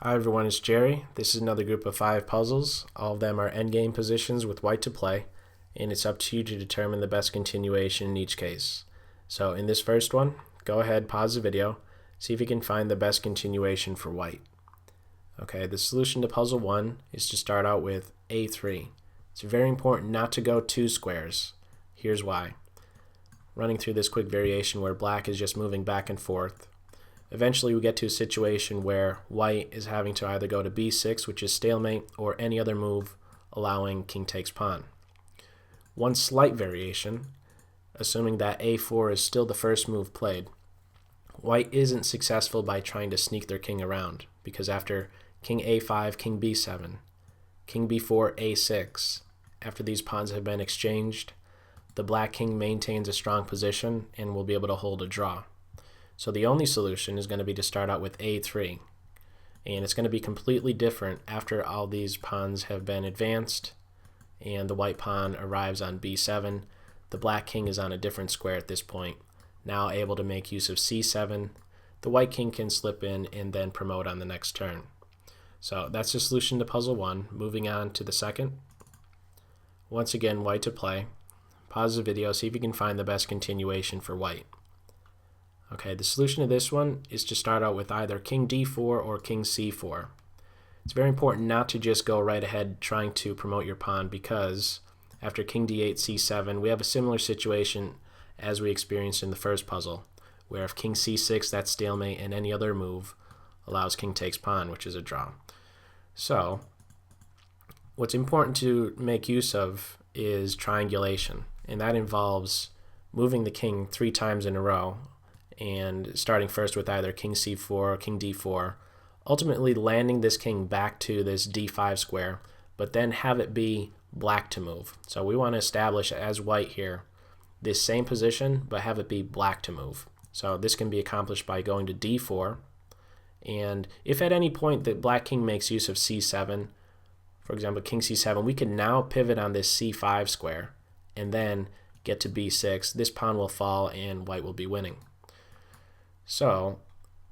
Hi everyone, it's Jerry. This is another group of 5 puzzles. All of them are endgame positions with white to play, and it's up to you to determine the best continuation in each case. So in this first one, go ahead, pause the video, see if you can find the best continuation for white. Okay, the solution to puzzle 1 is to start out with A3. It's very important not to go 2 squares. Here's why. Running through this quick variation where black is just moving back and forth. Eventually we get to a situation where white is having to either go to b6, which is stalemate, or any other move allowing king takes pawn. One slight variation, assuming that a4 is still the first move played, white isn't successful by trying to sneak their king around, because after king a5, king b7, king b4, a6, after these pawns have been exchanged, the black king maintains a strong position and will be able to hold a draw. So the only solution is going to be to start out with a3, and it's going to be completely different after all these pawns have been advanced and the white pawn arrives on b7. The black king is on a different square at this point, now able to make use of c7. The white king can slip in and then promote on the next turn. So that's the solution to puzzle 1. Moving on to the second. Once again, white to play. Pause the video, see if you can find the best continuation for white. Okay, the solution to this one is to start out with either king d4 or king c4. It's very important not to just go right ahead trying to promote your pawn, because after king d8, c7, we have a similar situation as we experienced in the first puzzle, where if king c6, that's stalemate, and any other move allows king takes pawn, which is a draw. So what's important to make use of is triangulation, and that involves moving the king 3 times in a row and starting first with either king c4 or king d4, ultimately landing this king back to this d5 square, but then have it be black to move. So we want to establish as white here this same position, but have it be black to move. So this can be accomplished by going to d4, and if at any point the black king makes use of c7, for example king c7, we can now pivot on this c5 square and then get to b6. This pawn will fall and white will be winning. So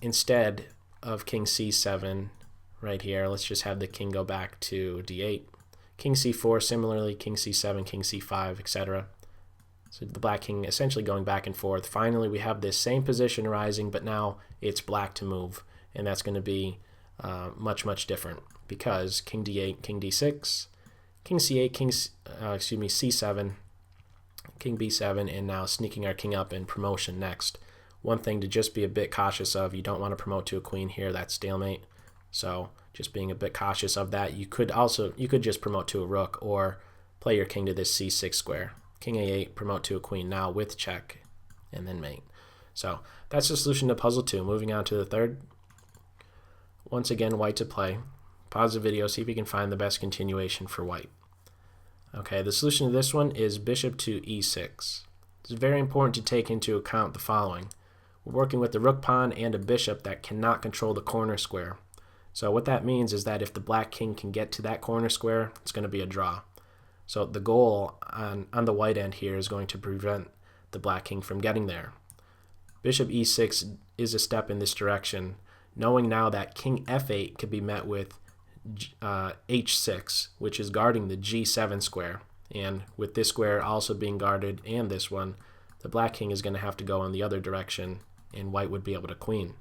instead of king c7 right here, let's just have the king go back to d8. King c4, similarly, king c7, king c5, etc. So the black king essentially going back and forth. Finally, we have this same position arising, but now it's black to move, and that's going to be much different, because king d8, king d6, king c8, c7, king b7, and now sneaking our king up in promotion next. One thing to just be a bit cautious of, you don't want to promote to a queen here, that's stalemate. So just being a bit cautious of that. You could just promote to a rook or play your king to this c6 square. King a8, promote to a queen now with check, and then mate. So that's the solution to puzzle 2. Moving on to the third. Once again, white to play. Pause the video, see if you can find the best continuation for white. Okay, the solution to this one is bishop to e6. It's very important to take into account the following. We're working with a rook pawn and a bishop that cannot control the corner square. So what that means is that if the black king can get to that corner square, it's going to be a draw. So the goal on the white end here is going to prevent the black king from getting there. Bishop e6 is a step in this direction, knowing now that king f8 could be met with h6, which is guarding the g7 square. And with this square also being guarded and this one, the black king is going to have to go in the other direction, and white would be able to queen.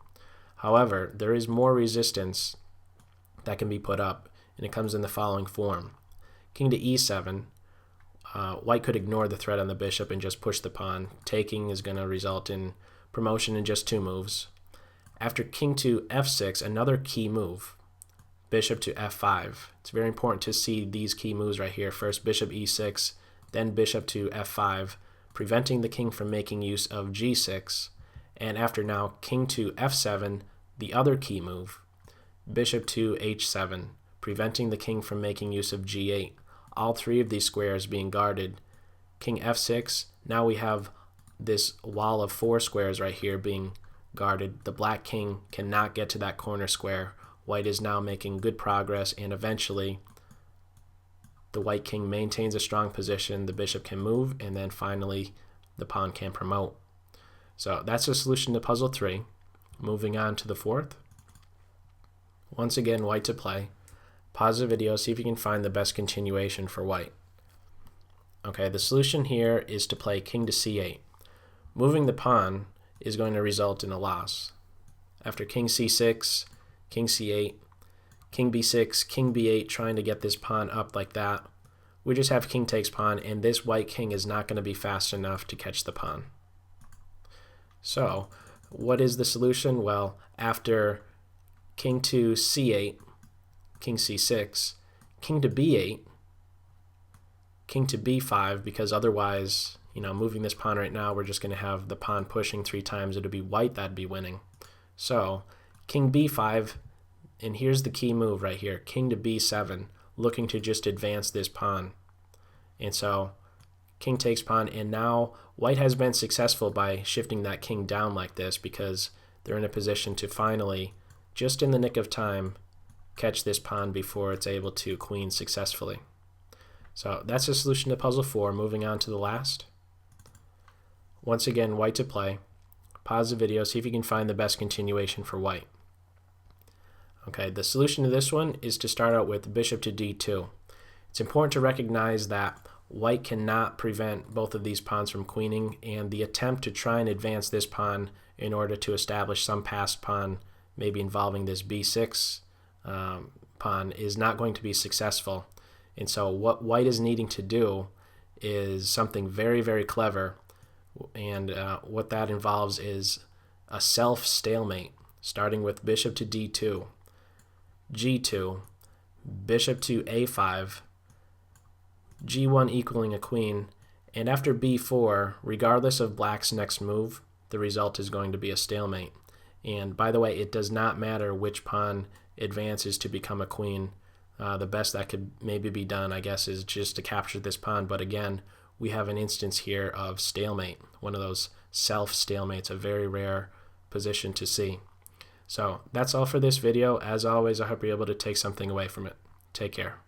However, there is more resistance that can be put up, and it comes in the following form. King to e7, white could ignore the threat on the bishop and just push the pawn. Taking is going to result in promotion in just 2 moves. After king to f6, another key move, bishop to f5. It's very important to see these key moves right here. First bishop e6, then bishop to f5, preventing the king from making use of g6, and after now king to f7, the other key move, bishop to h7, preventing the king from making use of g8. All 3 of these squares being guarded. King f6, now we have this wall of 4 squares right here being guarded. The black king cannot get to that corner square. White is now making good progress, and eventually the white king maintains a strong position, the bishop can move, and then finally the pawn can promote. So that's the solution to puzzle 3. Moving on to the fourth. Once again, white to play. Pause the video, see if you can find the best continuation for white. Okay, the solution here is to play king to c8. Moving the pawn is going to result in a loss. After king c6, king c8, king b6, king b8, trying to get this pawn up like that, we just have king takes pawn, and this white king is not going to be fast enough to catch the pawn. So, what is the solution? Well, after king to c8, king c6, king to b8, king to b5, because otherwise, moving this pawn right now, we're just going to have the pawn pushing 3 times. It would be white that'd be winning. So, king b5, and here's the key move right here, king to b7, looking to just advance this pawn. And so, king takes pawn, and now white has been successful by shifting that king down like this because they're in a position to finally, just in the nick of time, catch this pawn before it's able to queen successfully. So that's the solution to puzzle 4. Moving on to the last. Once again, white to play. Pause the video, see if you can find the best continuation for white. Okay, the solution to this one is to start out with bishop to d2. It's important to recognize that white cannot prevent both of these pawns from queening, and the attempt to try and advance this pawn in order to establish some passed pawn, maybe involving this b6 pawn, is not going to be successful. And so what white is needing to do is something very, very clever, and what that involves is a self-stalemate, starting with bishop to d2, g2, bishop to a5, g1 equaling a queen, and after b4, regardless of black's next move, the result is going to be a stalemate. And by the way, it does not matter which pawn advances to become a queen. The best that could maybe be done, I guess, is just to capture this pawn. But again, we have an instance here of stalemate, one of those self-stalemates, a very rare position to see. So that's all for this video. As always, I hope you're able to take something away from it. Take care.